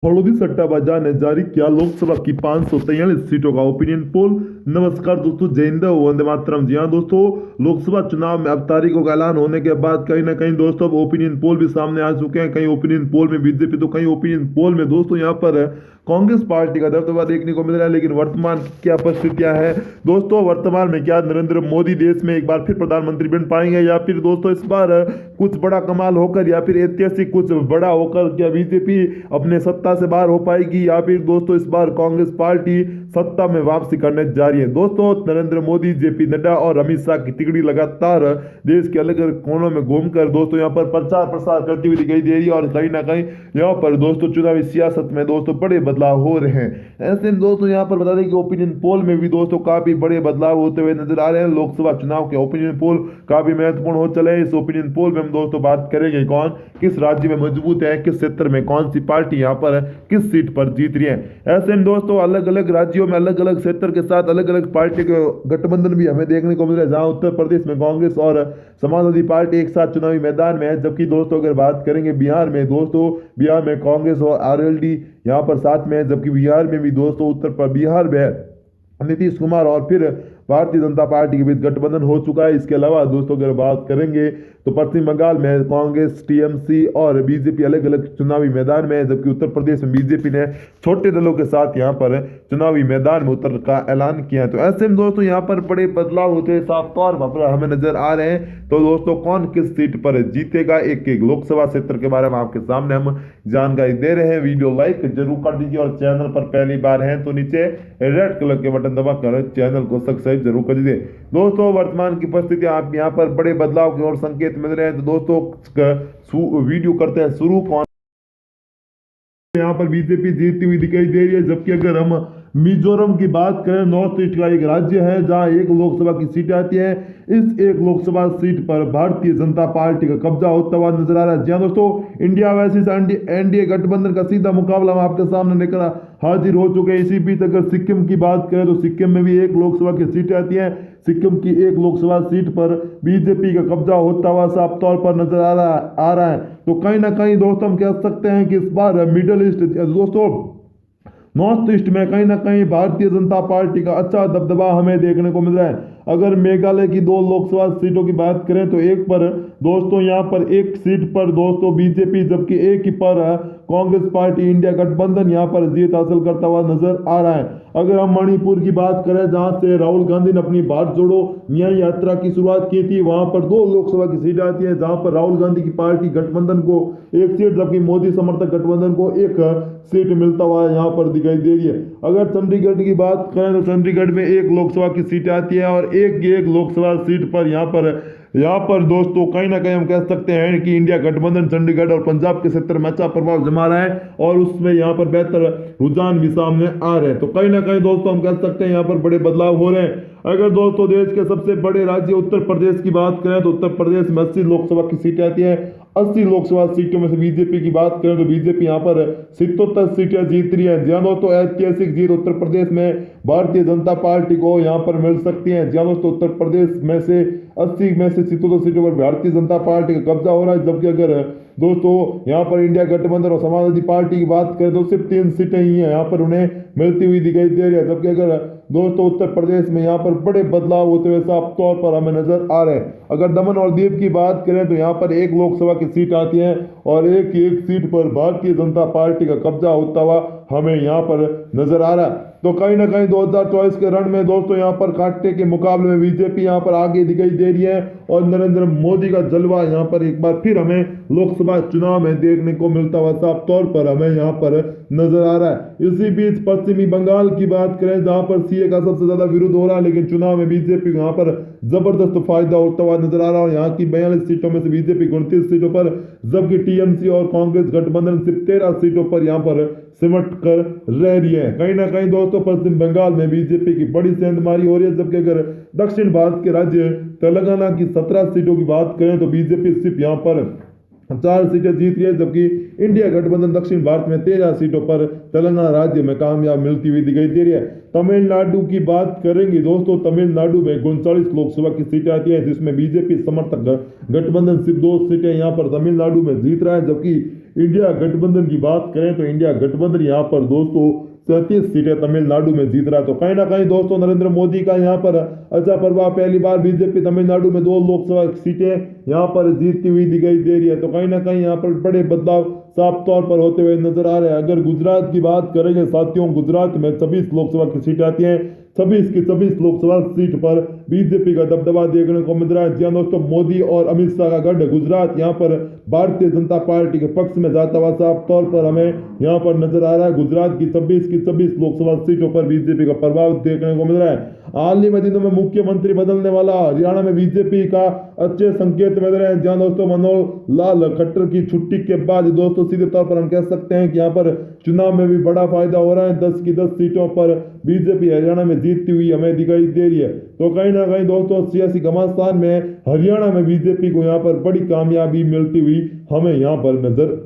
फड़ोदी सट्टाबाजा ने जारी किया लोकसभा की 543 सीटों का ओपिनियन पोल। नमस्कार दोस्तों, जय हिंद, वंदे मातरम। जी हाँ दोस्तों, लोकसभा चुनाव में अब तारीखों का ऐलान होने के बाद कहीं ना कहीं दोस्तों अब ओपिनियन पोल भी सामने आ चुके हैं। कहीं ओपिनियन पोल में बीजेपी तो कहीं ओपिनियन पोल में दोस्तों यहाँ पर कांग्रेस पार्टी का दबदबा देखने को मिल रहा है। लेकिन वर्तमान क्या परिस्थितियां हैं दोस्तों, वर्तमान में क्या नरेंद्र मोदी देश में एक बार फिर प्रधानमंत्री बन पाएंगे, या फिर दोस्तों इस बार कुछ बड़ा कमाल होकर या फिर ऐतिहासिक कुछ बड़ा होकर क्या बीजेपी अपने सत्ता से बाहर हो पाएगी, या फिर दोस्तों इस बार कांग्रेस पार्टी सत्ता में वापसी करने जा रही है। दोस्तों नरेंद्र मोदी, जेपी नड्डा और अमित शाह की तिकड़ी लगातार देश के अलग अलग कोनों में घूमकर दोस्तों यहाँ पर प्रचार प्रसार करती हुई दिखाई दे रही है। और कहीं ना कहीं यहाँ पर दोस्तों चुनावी सियासत में दोस्तों बड़े बदलाव हो रहे हैं। ऐसे में दोस्तों यहाँ पर बता दें कि ओपिनियन पोल में भी दोस्तों काफी बड़े बदलाव होते हुए नजर आ रहे हैं। लोकसभा चुनाव के ओपिनियन पोल काफी महत्वपूर्ण हो चले। इस ओपिनियन पोल में हम दोस्तों बात करेंगे कौन किस राज्य में मजबूत है, किस क्षेत्र में कौन सी पार्टी यहाँ पर किस सीट पर जीत रही है। ऐसे में दोस्तों अलग अलग राज्यों में अलग अलग क्षेत्र के साथ अलग अलग पार्टी के गठबंधन भी हमें देखने को मिल रहा है। जहां उत्तर प्रदेश में कांग्रेस और समाजवादी पार्टी एक साथ चुनावी मैदान में है, जबकि दोस्तों अगर बात करेंगे बिहार में, दोस्तों बिहार में कांग्रेस और आरएलडी यहाँ पर साथ में है। जबकि बिहार में भी दोस्तों बिहार में नीतीश कुमार और फिर भारतीय जनता पार्टी के बीच गठबंधन हो चुका है। इसके अलावा दोस्तों अगर बात करेंगे तो पश्चिम बंगाल में कांग्रेस, टीएमसी और बीजेपी अलग अलग चुनावी मैदान में है। जबकि उत्तर प्रदेश में बीजेपी ने छोटे दलों के साथ यहाँ पर चुनावी मैदान में उतर का ऐलान किया। तो ऐसे में दोस्तों यहाँ पर बड़े बदलाव होते हैं साफ तौर पर हमें नजर आ रहे हैं। तो दोस्तों कौन किस सीट पर जीतेगा, एक एक लोकसभा क्षेत्र के बारे में आपके सामने हम जानकारी दे रहे हैं। वीडियो लाइक जरूर कर दीजिए और चैनल पर पहली बार हैं तो नीचे रेड कलर के बटन दबाकर चैनल को सब्सक्राइब जरूर कर दीजिए। दोस्तों वर्तमान की परिस्थिति आप यहाँ पर बड़े बदलाव की ओर संकेत मिल रहे हैं। तो दोस्तों वीडियो करते हैं शुरू। कौन यहाँ पर बीजेपी जीतती हुई दिखाई दे रही है। जबकि अगर हम मिजोरम की बात करें, नॉर्थ ईस्ट का एक राज्य है जहां एक लोकसभा की सीट आती है। इस एक लोकसभा सीट पर भारतीय जनता पार्टी का कब्जा होता हुआ नजर आ रहा है। जी हाँ दोस्तों, इंडिया वर्सेस एनडीए गठबंधन का सीधा मुकाबला हम आपके सामने लेकर हाजिर हो चुके हैं। इसी बीच अगर सिक्किम की बात करें तो सिक्किम में भी एक लोकसभा की सीटें आती हैं। सिक्किम की एक लोकसभा सीट पर बीजेपी का कब्जा होता हुआ साफ तौर पर नजर आ रहा है। तो कहीं ना कहीं दोस्तों हम कह सकते हैं कि इस बार मिडिल ईस्ट दोस्तों नॉर्थ ईस्ट में कहीं ना कहीं भारतीय जनता पार्टी का अच्छा दबदबा हमें देखने को मिल रहा है। अगर मेघालय की 2 लोकसभा सीटों की बात करें तो एक पर दोस्तों यहाँ पर एक सीट पर दोस्तों बीजेपी, जबकि एक ही पर कांग्रेस पार्टी इंडिया गठबंधन यहाँ पर जीत हासिल करता हुआ नजर आ रहा है। अगर हम मणिपुर की बात करें जहां से राहुल गांधी ने अपनी भारत जोड़ो न्याय यात्रा की शुरुआत की थी, वहां पर 2 लोकसभा की सीट आती है जहां पर राहुल गांधी की पार्टी गठबंधन को एक सीट, जबकि मोदी समर्थक गठबंधन को एक सीट मिलता हुआ यहाँ पर दिखाई दे रही है। अगर चंडीगढ़ की बात करें तो चंडीगढ़ में एक लोकसभा की सीट आती है और एक लोकसभा सीट पर यहाँ पर दोस्तों कहीं ना कहीं हम कह सकते हैं कि इंडिया गठबंधन चंडीगढ़ और पंजाब के क्षेत्र में अच्छा प्रभाव जमा रहा है और उसमें यहाँ पर बेहतर रुझान भी सामने आ रहे हैं। तो कहीं ना कहीं दोस्तों हम कह सकते हैं यहाँ पर बड़े बदलाव हो रहे हैं। अगर दोस्तों देश के सबसे बड़े राज्य उत्तर प्रदेश की बात करें तो उत्तर प्रदेश में 80 लोकसभा की सीटें आती है। 80 लोकसभा सीटों में से बीजेपी की बात करें तो बीजेपी यहाँ पर 77 सीटें जीत रही है। जहाँ दोस्तों ऐतिहासिक जीत उत्तर प्रदेश में भारतीय जनता पार्टी को यहाँ पर मिल सकती है। जहाँ दोस्तों उत्तर प्रदेश में से 80 में से 77 सीटों पर भारतीय जनता पार्टी का कब्जा हो रहा है। जबकि अगर दोस्तों यहाँ पर इंडिया गठबंधन और समाजवादी पार्टी की बात करें तो सिर्फ 3 सीटें ही हैं यहाँ पर उन्हें मिलती हुई दिखाई दे रही है। जबकि अगर दोस्तों उत्तर प्रदेश में यहाँ पर बड़े बदलाव होते हुए साफ तौर पर हमें नजर आ रहे हैं। अगर दमन और दीव की बात करें तो यहाँ पर एक लोकसभा की सीट आती है और एक सीट पर भारतीय जनता पार्टी का कब्जा होता हुआ हमें यहाँ पर नजर आ रहा है। तो कहीं ना कहीं 2024 के रण में दोस्तों यहाँ पर कांटे के मुकाबले में बीजेपी यहाँ पर आगे दिखाई दे रही है और नरेंद्र मोदी का जलवा यहाँ पर एक बार फिर हमें लोकसभा चुनाव में देखने को मिलता हुआ साफ तौर पर हमें यहाँ पर नजर आ रहा है। इसी बीच पश्चिमी बंगाल की बात करें जहां पर सीए का सबसे ज्यादा विरोध हो रहा है, लेकिन चुनाव में बीजेपी को यहाँ पर जबरदस्त फायदा होता हुआ नजर आ रहा है। यहाँ की 42 सीटों में से बीजेपी 29 सीटों पर, जबकि टीएमसी और कांग्रेस गठबंधन सिर्फ 13 सीटों पर यहाँ पर सिमट कर रह रही है। कहीं ना कहीं दोस्तों पश्चिम बंगाल में बीजेपी की बड़ी सेंधमारी हो रही है। जबकि अगर दक्षिण भारत के राज्य तेलंगाना की 17 सीटों की बात करें तो बीजेपी सिर्फ यहाँ पर 4 सीटें जीत रही है, जबकि इंडिया गठबंधन दक्षिण भारत में 13 सीटों पर तेलंगाना राज्य में कामयाब मिलती हुई दिखाई दे रही है। तमिलनाडु की बात करेंगे दोस्तों, तमिलनाडु में 39 लोकसभा की सीटें आती है, जिसमें बीजेपी समर्थक गठबंधन सिर्फ 2 सीटें यहाँ पर तमिलनाडु में जीत रहा है। जबकि इंडिया गठबंधन की बात करें तो इंडिया गठबंधन यहाँ पर दोस्तों 37 सीटें तमिलनाडु में जीत रहा है। तो कहीं ना कहीं दोस्तों नरेंद्र मोदी का यहाँ पर अच्छा प्रभाव, पहली बार बीजेपी तमिलनाडु में 2 लोकसभा सीटें यहाँ पर जीतती हुई दिखाई दे रही है। तो कहीं ना कहीं यहाँ पर बड़े बदलाव साफ तौर पर होते हुए नजर आ रहे हैं। अगर गुजरात की बात करेंगे साथियों, गुजरात में 26 लोकसभा की सीटें आती हैं, 26 की 26 लोकसभा सीट पर बीजेपी का दबदबा देखने को मिल रहा है। जी दोस्तों, मोदी और अमित शाह का गढ़ गुजरात यहाँ पर भारतीय जनता पार्टी के पक्ष में जाता हुआ साफ तौर पर हमें यहाँ पर नजर आ रहा है। गुजरात की 26 की 26 लोकसभा सीटों पर बीजेपी का प्रभाव देखने को मिल रहा है। हाल ही में दिनों में मुख्यमंत्री बदलने वाला हरियाणा में बीजेपी का अच्छे संकेत मिल रहे हैं। जहां दोस्तों मनोहर लाल खट्टर की छुट्टी के बाद दोस्तों सीधे तौर पर हम कह सकते हैं कि यहाँ पर चुनाव में भी बड़ा फायदा हो रहा है। 10 की 10 सीटों पर बीजेपी हरियाणा में जीतती हुई हमें दिखाई दे रही है। तो कहीं ना कहीं दोस्तों सियासी घमासान में हरियाणा में बीजेपी को यहाँ पर बड़ी कामयाबी मिलती हुई हमें यहाँ पर नजर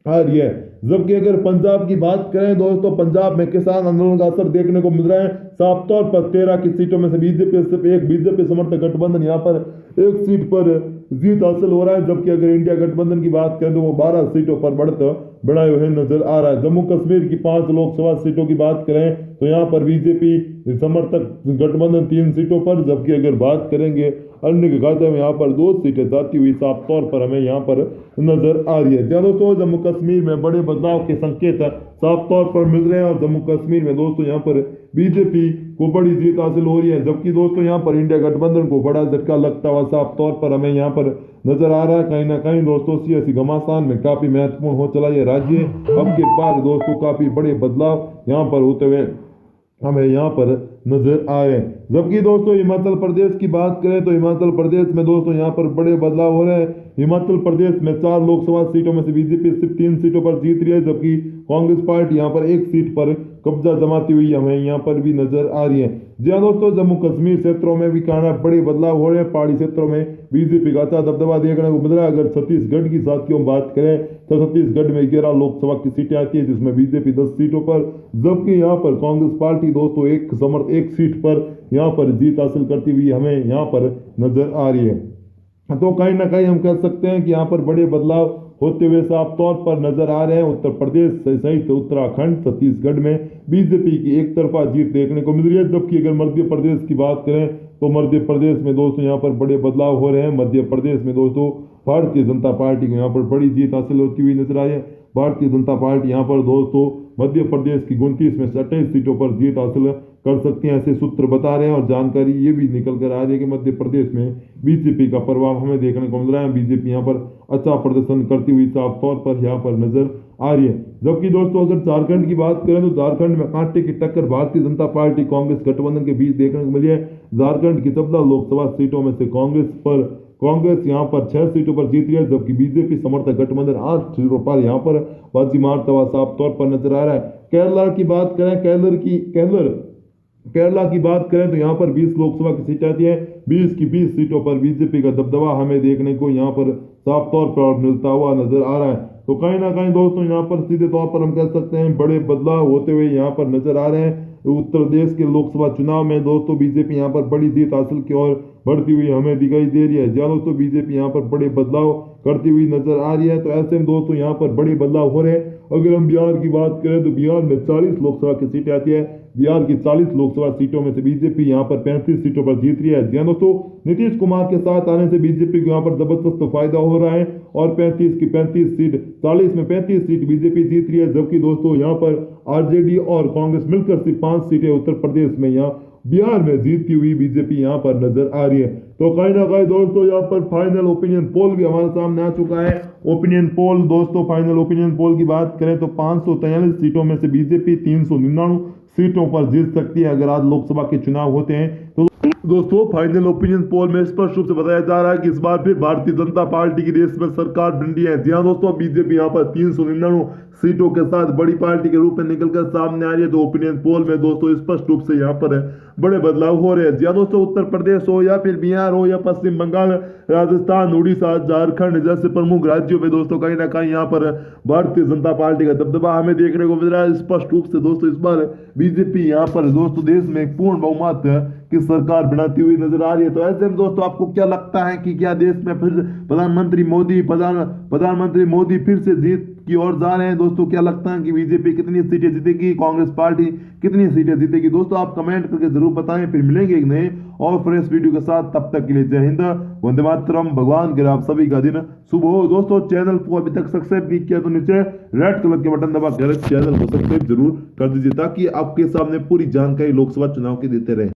आ रही है। जबकि अगर पंजाब की बात करें दोस्तों, पंजाब में किसान आंदोलन का असर देखने को मिल रहा है। साफ तौर पर 13 की सीटों में से बीजेपी सिर्फ एक बीजेपी समर्थक गठबंधन यहाँ पर 1 सीट पर जीत हासिल हो रहा है। जबकि अगर इंडिया गठबंधन की बात करें तो वो 12 सीटों पर बढ़त बढ़ाए हुए नजर आ रहा है। जम्मू कश्मीर की 5 लोकसभा सीटों की बात करें तो यहाँ पर बीजेपी समर्थक गठबंधन 3 सीटों पर, जबकि अगर बात करेंगे अन्य के खाते में यहाँ पर 2 सीटें जाती हुई साफ तौर पर हमें यहाँ पर नजर आ रही है। दोस्तों जम्मू कश्मीर में बड़े बदलाव के संकेत साफ तौर पर मिल रहे हैं और जम्मू कश्मीर में दोस्तों यहाँ पर बीजेपी को बड़ी जीत हासिल हो रही है। जबकि दोस्तों यहाँ पर इंडिया गठबंधन को बड़ा झटका लगता हुआ साफ तौर पर हमें यहाँ पर नजर आ रहा है। कहीं ना कहीं दोस्तों सियासी घमासान में काफी महत्वपूर्ण हो चला ये राज्य। अब के बाद दोस्तों काफी बड़े बदलाव यहाँ पर होते हुए हमें यहाँ पर नजर आए। जबकि दोस्तों हिमाचल प्रदेश की बात करें तो हिमाचल प्रदेश में दोस्तों यहाँ पर बड़े बदलाव हो रहे हैं। हिमाचल प्रदेश में 4 लोकसभा सीटों में से बीजेपी सिर्फ 3 सीटों पर जीत रही है, जबकि कांग्रेस पार्टी यहाँ पर 1 सीट पर कब्जा जमाती हुई हमें यहाँ पर भी नजर आ रही है। जी हाँ दोस्तों, जम्मू कश्मीर क्षेत्रों में भी कहना बड़े बदलाव हो रहे हैं। पहाड़ी क्षेत्रों में बीजेपी का अच्छा दबदबा देखने को मिल रहा है। अगर छत्तीसगढ़ की साथियों बात करें तो छत्तीसगढ़ में 11 लोकसभा की सीटें आती है, जिसमें बीजेपी 10 सीटों पर, जबकि यहाँ पर कांग्रेस पार्टी दोस्तों 1 सीट पर यहाँ पर जीत हासिल करती हुई हमें यहाँ पर नजर आ रही है। तो कहीं ना कहीं हम कह सकते हैं कि यहाँ पर बड़े बदलाव होते हुए साफ तौर पर नजर आ रहे हैं। उत्तर प्रदेश सहित उत्तराखंड छत्तीसगढ़ में बीजेपी की एक तरफा जीत देखने को मिल रही है। जबकि अगर मध्य प्रदेश की बात करें तो मध्य प्रदेश में दोस्तों यहाँ पर बड़े बदलाव हो रहे हैं। मध्य प्रदेश में दोस्तों भारतीय जनता पार्टी को यहाँ पर बड़ी जीत हासिल होती हुई नजर आई है। भारतीय जनता पार्टी यहाँ पर दोस्तों मध्य प्रदेश की 29 में से 28 सीटों पर जीत हासिल कर सकती हैं, ऐसे सूत्र बता रहे हैं। और जानकारी ये भी निकल कर आ रही है कि मध्य प्रदेश में बीजेपी का प्रभाव हमें देखने को मिल रहा है। बीजेपी यहाँ पर अच्छा प्रदर्शन करती हुई साफ तौर पर यहाँ पर नजर आ रही है। जबकि दोस्तों अगर झारखंड की बात करें तो झारखंड में कांटे की टक्कर भारतीय जनता पार्टी कांग्रेस गठबंधन के बीच देखने को मिली है। झारखंड की 14 लोकसभा सीटों में से कांग्रेस यहाँ पर 6 सीटों पर जीत रही है, जबकि बीजेपी समर्थक गठबंधन 8 सीटों पर यहाँ पर बाजी मारता हुआ साफ तौर पर नजर आ रहा है। केरला की बात करें केरला की बात करें तो यहाँ पर 20 लोकसभा की सीटें आती है। 20 की 20 सीटों पर बीजेपी का दबदबा हमें देखने को यहाँ पर साफ तौर पर मिलता हुआ नजर आ रहा है। तो कहीं ना कहीं दोस्तों यहाँ पर सीधे तौर पर हम कह सकते हैं बड़े बदलाव होते हुए यहाँ पर नजर आ रहे हैं। उत्तर प्रदेश के लोकसभा चुनाव में दोस्तों बीजेपी यहाँ पर बड़ी जीत हासिल की और बढ़ती हुई हमें दिखाई दे रही है। जहाँ दोस्तों बीजेपी यहाँ पर बड़े बदलाव करती हुई नजर आ रही है। तो ऐसे में दोस्तों यहाँ पर बड़े बदलाव हो रहे हैं। अगर हम बिहार की बात करें तो बिहार में 40 लोकसभा की सीटें आती है। बिहार की 40 लोकसभा सीटों में से बीजेपी यहाँ पर 35 सीटों पर जीत रही है। जहाँ दोस्तों नीतीश कुमार के साथ आने से बीजेपी को यहाँ पर जबरदस्त फायदा हो रहा है और 35 की 35 सीट 40 में 35 सीट बीजेपी जीत रही है। जबकि दोस्तों यहाँ पर आरजेडी और कांग्रेस मिलकर सिर्फ 5 सीटें उत्तर प्रदेश में यहाँ बिहार में जीतती हुई बीजेपी यहाँ पर नजर आ रही है। तो कहीं ना कहीं दोस्तों यहाँ पर फाइनल ओपिनियन पोल भी हमारे सामने आ चुका है। ओपिनियन पोल दोस्तों, फाइनल ओपिनियन पोल की बात करें तो 543 सीटों में से बीजेपी 399 सीटों पर जीत सकती है अगर आज लोकसभा के चुनाव होते हैं तो दोस्तों फाइनल ओपिनियन पोल में स्पष्ट रूप से बताया जा रहा है कि इस बार फिर भारतीय जनता पार्टी की देश में सरकार बन रही है। जी हाँ दोस्तों, बीजेपी यहाँ पर 399 सीटों के साथ बड़ी पार्टी के रूप में निकलकर सामने आ रही है। तो ओपिनियन पोल में दोस्तों स्पष्ट रूप से यहाँ पर बड़े बदलाव हो रहे हैं। जी हाँ दोस्तों, उत्तर प्रदेश हो या फिर बिहार हो या पश्चिम बंगाल, राजस्थान, उड़ीसा, झारखंड जैसे प्रमुख राज्यों में दोस्तों कहीं ना कहीं यहाँ पर भारतीय जनता पार्टी का दबदबा हमें देखने को मिल रहा है। स्पष्ट रूप से दोस्तों इस बार बीजेपी यहाँ पर दोस्तों देश में एक पूर्ण बहुमत की सरकार बनाती हुई नजर आ रही है। तो ऐसे में दोस्तों आपको क्या लगता है कि क्या देश में फिर प्रधानमंत्री मोदी फिर से जीत की ओर जा रहे हैं? दोस्तों क्या लगता है कि बीजेपी कितनी सीटें जीतेगी, कांग्रेस पार्टी कितनी सीटें जीतेगी? दोस्तों आप कमेंट करके जरूर बताएं। फिर मिलेंगे एक नए और फ्रेश वीडियो के साथ, तब तक के लिए जय हिंद, वंदे मातरम, भगवान के आप सभी का दिन शुभ हो। दोस्तों चैनल को अभी तक सब्सक्राइब नहीं किया तो नीचे रेड कलर के बटन दबा कर चैनल को सब्सक्राइब जरूर कर दीजिए, ताकि आपके सामने पूरी जानकारी लोकसभा चुनाव की देते रहे।